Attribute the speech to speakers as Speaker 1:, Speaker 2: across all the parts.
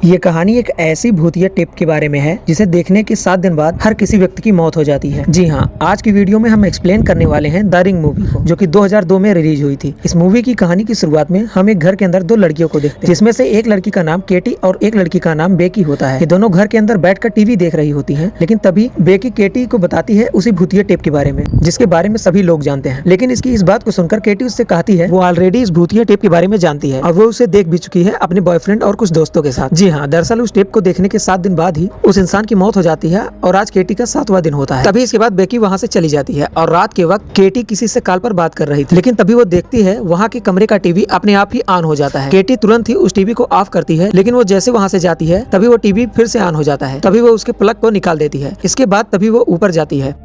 Speaker 1: ये कहानी एक ऐसी भूतिया टेप के बारे में है जिसे देखने के 7 दिन बाद हर किसी व्यक्ति की मौत हो जाती है। जी हाँ, आज की वीडियो में हम एक्सप्लेन करने वाले हैं द रिंग मूवी को, जो कि 2002 में रिलीज हुई थी। इस मूवी की कहानी की शुरुआत में हम एक घर के अंदर 2 लड़कियों को देखते हैं, जिसमें से एक लड़की का नाम केटी और एक लड़की का नाम बेकी होता है। ये दोनों घर के अंदर बैठकर टीवी देख रही होती है, लेकिन तभी बेकी केटी को बताती है उसी भूतिया टेप के बारे में, जिसके बारे में सभी लोग जानते हैं। लेकिन इसकी इस बात को सुनकर केटी उससे कहती है वो ऑलरेडी इस भूतिया टेप के बारे में जानती है और वो उसे देख भी चुकी है अपने बॉयफ्रेंड और कुछ दोस्तों के साथ। जी हाँ, दरअसल उस टेप को देखने के 7 दिन बाद ही उस इंसान की मौत हो जाती है और आज केटी का 7वां दिन होता है। तभी इसके बाद बेकी वहाँ से चली जाती है और रात के वक्त केटी किसी से कॉल पर बात कर रही थी, लेकिन तभी वो देखती है वहाँ के कमरे का टीवी अपने आप ही ऑन हो जाता है। केटी तुरंत ही उस टीवी को ऑफ करती है, लेकिन वो जैसे वहाँ से जाती है तभी वो टीवी फिर से ऑन हो जाता है। तभी वो उसके प्लग को निकाल देती है। इसके बाद तभी वो ऊपर जाती है,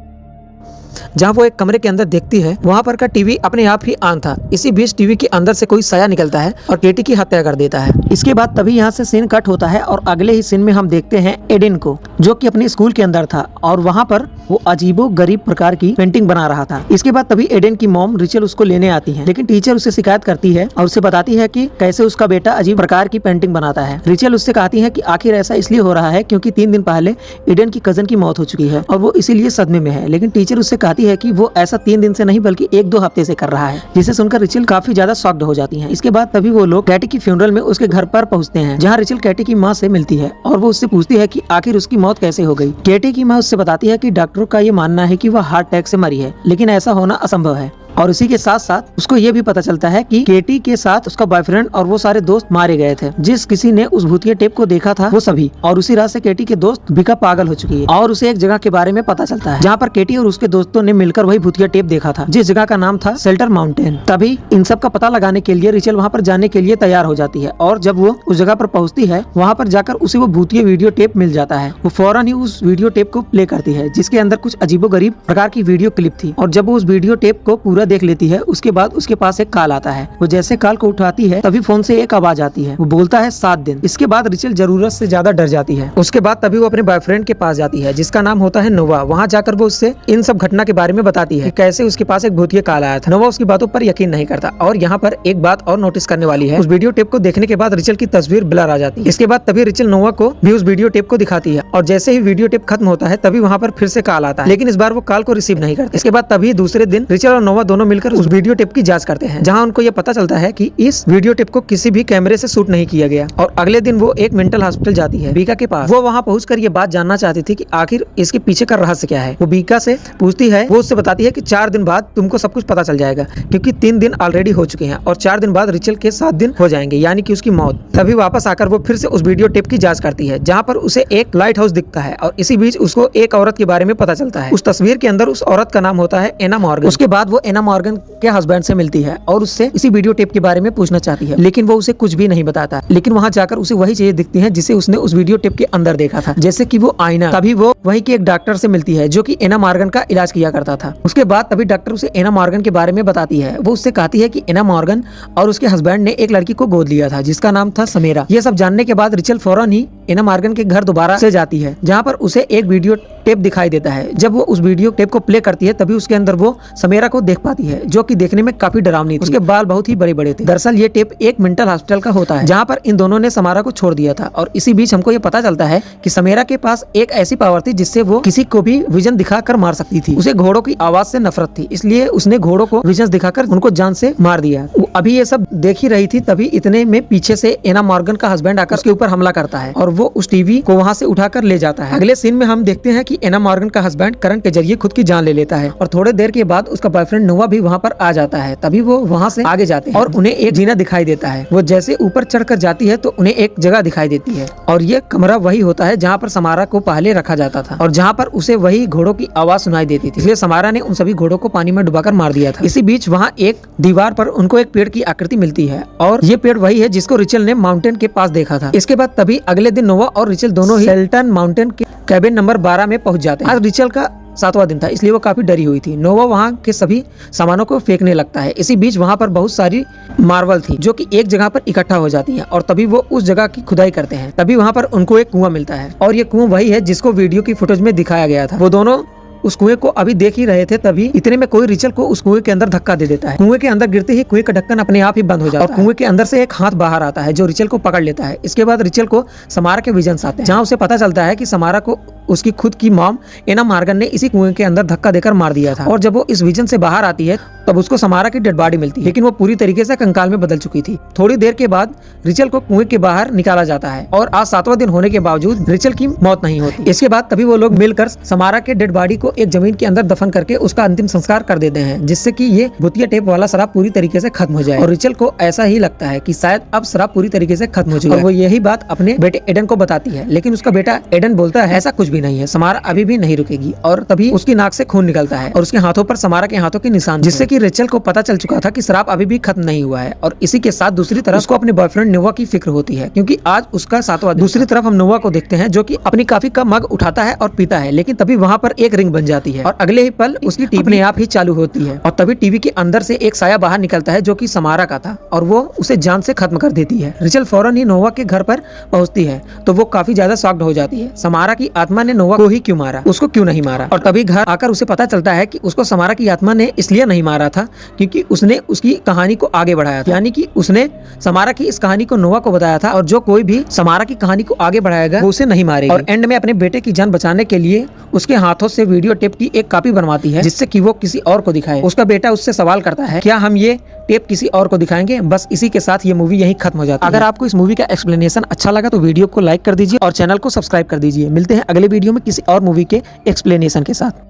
Speaker 1: जहाँ वो एक कमरे के अंदर देखती है वहाँ पर का टीवी अपने आप ही ऑन था। इसी बीच टीवी के अंदर से कोई साया निकलता है और केटी की हत्या कर देता है। इसके बाद तभी यहाँ से सीन कट होता है और अगले ही सीन में हम देखते हैं एडेन को, जो कि अपने स्कूल के अंदर था और वहाँ पर वो अजीबो गरीब प्रकार की पेंटिंग बना रहा था। इसके बाद तभी एडेन की मॉम रिचल उसको लेने आती है, लेकिन टीचर उससे शिकायत करती है और उसे बताती है कि कैसे उसका बेटा अजीब प्रकार की पेंटिंग बनाता है। रिचल उससे कहती है कि आखिर ऐसा इसलिए हो रहा है क्योंकि 3 दिन पहले एडेन की कजन की मौत हो चुकी है और वो इसीलिए सदमे में है। लेकिन टीचर उससे कहती है कि वो ऐसा 3 दिन से नहीं बल्कि 1-2 हफ्ते से कर रहा है, जिसे सुनकर रिचल काफी ज्यादा शॉक्ड हो जाती है। इसके बाद तभी वो लोग कैटी की फ्यूनरल में उसके घर पर पहुंचते हैं, जहां रिचल कैटी की माँ से मिलती है और वो उससे पूछती है कि आखिर उसकी मौत कैसे हो गई। कैटी की माँ उससे बताती है कि डॉक्टरों का ये मानना है कि वह हार्ट अटैक से मरी है, लेकिन ऐसा होना असंभव है। और इसी के साथ साथ उसको ये भी पता चलता है कि केटी के साथ उसका बॉयफ्रेंड और वो सारे दोस्त मारे गए थे। जिस किसी ने उस भूतिया टेप को देखा था वो सभी, और उसी रात से केटी के दोस्त बिका पागल हो चुकी है और उसे एक जगह के बारे में पता चलता है जहाँ पर केटी और उसके दोस्तों ने मिलकर वही भूतिया टेप देखा था, जिस जगह का नाम था शेल्टर माउंटेन। तभी इन सब का पता लगाने के लिए रिचल वहाँ पर जाने के लिए तैयार हो जाती है और जब वो उस जगह पर पहुँचती है वहाँ पर जाकर उसे वो भूतिया वीडियो टेप मिल जाता है। वो फौरन ही उस वीडियो टेप को प्ले करती है, जिसके अंदर कुछ अजीबोगरीब प्रकार की वीडियो क्लिप थी। और जब वो उस वीडियो टेप को पूरा देख लेती है उसके बाद उसके पास एक कॉल आता है। वो जैसे कॉल को उठाती है तभी फोन से एक आवाज आती है, वो बोलता है 7 दिन। इसके बाद रिचल जरूरत से ज्यादा डर जाती है। उसके बाद तभी वो अपने बॉयफ्रेंड के पास जाती है, जिसका नाम होता है नोवा। वहाँ जाकर वो उससे इन सब घटना के बारे में बताती है, कैसे उसके पास एक भूतिया कॉल आया था। नोवा उसकी बातों पर यकीन नहीं करता। और यहाँ पर एक बात और नोटिस करने वाली है, उस वीडियो टेप को देखने के बाद रिचल की तस्वीर ब्लर आ जाती है। इसके बाद तभी रिचल नोवा को भी उस वीडियो टेप को दिखाती है और जैसे ही वीडियो टेप खत्म होता है तभी वहाँ पर फिर से कॉल आता है, लेकिन इस बार वो कॉल को रिसीव नहीं करते। इसके बाद तभी दूसरे दिन रिचल और नोवा दोनों मिलकर उस वीडियो टेप की जांच करते हैं, जहां उनको ये पता चलता है कि इस वीडियो टेप को किसी भी कैमरे से शूट नहीं किया गया। और अगले दिन वो एक मेंटल हॉस्पिटल जाती है बीका के पास। वो वहां पहुंचकर ये बात जानना चाहती थी कि आखिर इसके पीछे का रहस्य क्या है। वो बीका से पूछती है, वो उससे बताती है कि 4 दिन बाद तुमको सब कुछ पता चल जाएगा, क्योंकि 3 दिन ऑलरेडी हो चुके हैं और 4 दिन बाद रिचल के 7 दिन हो जाएंगे, यानी कि उसकी मौत। तभी वापस आकर वो फिर से उस वीडियो टेप की जांच करती है, जहाँ पर उसे एक लाइट हाउस दिखता है और इसी बीच उसको एक औरत के बारे में पता चलता है। उस तस्वीर के अंदर उस औरत का नाम होता है एना मॉर्गन। उसके बाद वो एना मॉर्गन के हस्बैंड से मिलती है और उससे इसी वीडियो टेप के बारे में पूछना चाहती है, लेकिन वो उसे कुछ भी नहीं बताता। लेकिन वहां जाकर उसे वही चीजें दिखती हैं जिसे उसने उस वीडियो टेप के अंदर देखा था, जैसे कि वो आईना। तभी वो वहीं के एक डॉक्टर से मिलती है जो कि एना मॉर्गन का इलाज किया करता था। उसके बाद तभी डॉक्टर उसे एना मॉर्गन के बारे में बताती है। वो उससे कहती है कि एना मॉर्गन और उसके हस्बैंड ने एक लड़की को गोद लिया था जिसका नाम था समेरा। ये सब जानने के बाद रिचल फौरन ही एना मॉर्गन के घर दोबारा से जाती है, जहाँ पर उसे एक वीडियो टेप दिखाई देता है। जब वो उस वीडियो टेप को प्ले करती है तभी उसके अंदर वो समेरा को देख पाती है, जो कि देखने में काफी डरावनी थी। उसके बाल बहुत ही बड़े बड़े थे। दरअसल ये टेप एक मेंटल हॉस्पिटल का होता है, जहाँ पर इन दोनों ने समेरा को छोड़ दिया था। और इसी बीच हमको ये पता चलता है कि समेरा के पास एक ऐसी पावर थी जिससे वो किसी को भी विजन दिखाकर मार सकती थी। उसे घोड़ों की आवाज से नफरत थी, इसलिए उसने घोड़ों को विजन दिखाकर उनको जान से मार दिया। अभी ये सब देख ही रही थी, तभी इतने में पीछे से एना मॉर्गन का हस्बैंड आकर उसके ऊपर हमला करता है और वो उस टीवी को वहाँ से उठाकर ले जाता है। अगले सीन में हम देखते हैं कि एना मॉर्गन का हस्बैंड करंट के जरिए खुद की जान ले लेता है और थोड़ी देर के बाद उसका बॉयफ्रेंड नोवा भी वहाँ पर आ जाता है। तभी वो वहाँ से आगे जाते हैं और उन्हें एक जीना दिखाई देता है। वो जैसे ऊपर चढ़कर जाती है तो उन्हें एक जगह दिखाई देती है और ये कमरा वही होता है जहाँ पर समारा को पहले रखा जाता था और जहाँ पर उसे वही घोड़ों की आवाज सुनाई देती थी। इसलिए समारा ने उन सभी घोड़ों को पानी में डुबाकर मार दिया था। इसी बीच वहाँ एक दीवार पर उनको एक पेड़ की आकृति मिलती है और ये पेड़ वही है जिसको रिचल ने माउंटेन के पास देखा था। इसके बाद तभी अगले दिन नोवा और रिचल दोनों ही शेल्टन माउंटेन के कैबिन नंबर 12 में पहुंच जाते हैं। आज रिचल का 7वां दिन था, इसलिए वो काफी डरी हुई थी। नोवा वहाँ के सभी सामानों को फेंकने लगता है। इसी बीच वहाँ पर बहुत सारी मार्बल थी जो कि एक जगह पर इकट्ठा हो जाती है और तभी वो उस जगह की खुदाई करते हैं। तभी वहाँ पर उनको एक कुआं मिलता है और ये कुआं वही है जिसको वीडियो की फुटेज में दिखाया गया था। वो दोनों उस कुएं को अभी देख ही रहे थे, तभी इतने में कोई रिचल को उस कुएं के अंदर धक्का दे देता है। कुएं के अंदर गिरते ही कुएं का ढक्कन अपने आप ही बंद हो जाता है और कुएं के अंदर से एक हाथ बाहर आता है जो रिचल को पकड़ लेता है। इसके बाद रिचल को समारा के विजन्स आते हैं, जहाँ उसे पता चलता है कि समारा को उसकी खुद की मॉम एना मॉर्गन ने इसी कुएं के अंदर धक्का देकर मार दिया था। और जब वो इस विजन से बाहर आती है तब उसको समारा की डेड बॉडी मिलती है, लेकिन वो पूरी तरीके से कंकाल में बदल चुकी थी। थोड़ी देर के बाद रिचल को कुएं के बाहर निकाला जाता है और आज 7वां दिन होने के बावजूद रिचल की मौत नहीं होती। इसके बाद तभी वो लोग मिलकर समारा के डेड बॉडी को एक जमीन के अंदर दफन करके उसका अंतिम संस्कार कर देते हैं, जिससे कि ये भूतिया टेप वाला शराब पूरी तरीके से खत्म हो जाए। और रिचल को ऐसा ही लगता है कि शायद अब शराब पूरी तरीके से खत्म हो चुकी है। वो यही बात अपने बेटे एडन को बताती है, लेकिन उसका बेटा एडन बोलता है ऐसा कुछ भी नहीं है, समारा अभी भी नहीं रुकेगी। और तभी उसकी नाक से खून निकलता है और उसके हाथों पर समारा के हाथों के निशान, जिससे कि रिचल को पता चल चुका था कि शराब अभी भी खत्म नहीं हुआ है। और इसी के साथ दूसरी तरफ उसको अपने बॉयफ्रेंड नोवा की फिक्र होती है, क्योंकि आज उसका 7वां दिन। दूसरी तरफ हम नोवा को देखते हैं जो कि अपनी कॉफी का मग उठाता है और पीता है, लेकिन तभी वहाँ पर एक रिंग बन जाती है और अगले ही पल उसकी टीवी अपने आप ही चालू होती है। और तभी टीवी के अंदर से एक साया बाहर निकलता है जो कि समारा का था और वो उसे जान से खत्म कर देती है। रिचल फौरन ही नोवा के घर पर पहुंचती है तो वो काफी ज्यादा शॉक्ड हो जाती है। समारा की आत्मा ने नोवा को ही क्यों मारा, उसको क्यों नहीं मारा। और तभी घर आकर उसे पता चलता है कि उसको समारा की आत्मा ने इसलिए नहीं मारा था क्योंकि उसने उसकी कहानी को आगे बढ़ाया था, यानी कि उसने समारा की इस कहानी को नोवा को बताया था और जो कोई भी समारा की कहानी को आगे बढ़ाएगा वो उसे नहीं मारेगा। और एंड में अपने बेटे की जान बचाने के लिए उसके हाथों से वीडियो टेप की एक कॉपी बनवाती है, जिससे कि वो किसी और को दिखाए। उसका बेटा उससे सवाल करता है क्या हम ये टेप किसी और को दिखाएंगे। बस इसी के साथ ये मूवी यहीं खत्म हो जाती है। अगर आपको इस मूवी का एक्सप्लेनेशन अच्छा लगा तो वीडियो को लाइक कर दीजिए और चैनल को सब्सक्राइब कर दीजिए। मिलते हैं अगले वीडियो में किसी और मूवी के एक्सप्लेनेशन के साथ।